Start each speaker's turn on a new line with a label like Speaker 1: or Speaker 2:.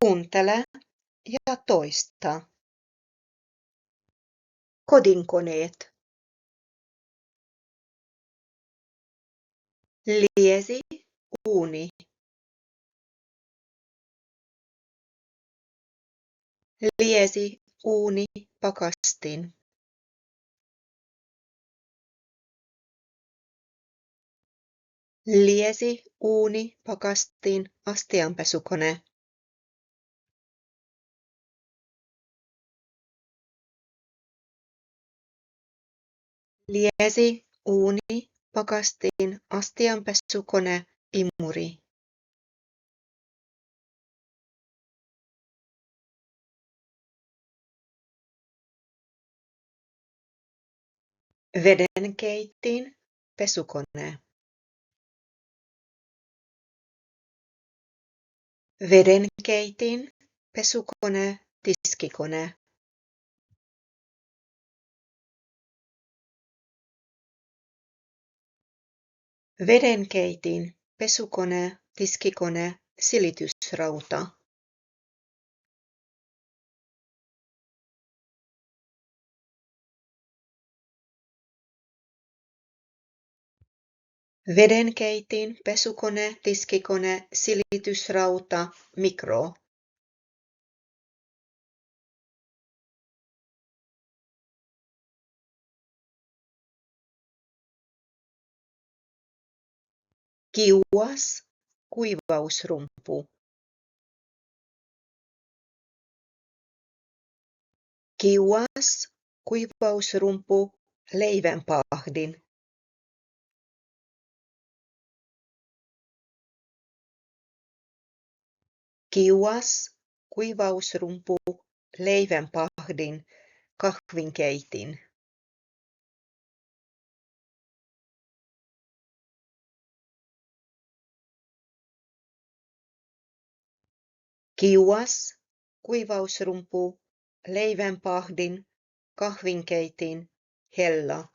Speaker 1: Kuuntele ja toista. Kodinkoneet. Liesi, uuni. Liesi, uuni, pakastin. Liesi, uuni, pakastin, astianpesukone. Liesi, uuni, pakastin, astianpesukone, imuri. Vedenkeitin, pesukone. Vedenkeitin, pesukone, tiskikone. Vedenkeitin, pesukone, tiskikone, silitysrauta. Vedenkeitin, pesukone, tiskikone, silitysrauta, mikro. Kiuas, kuivausrumpu. Kiuas, kuivausrumpu, leivänpahdin. Kiuas, kuivausrumpu, leivänpahdin, kahvinkeitin. Kiuas, kuivausrumpu, leivänpahdin, kahvinkeitin, hella.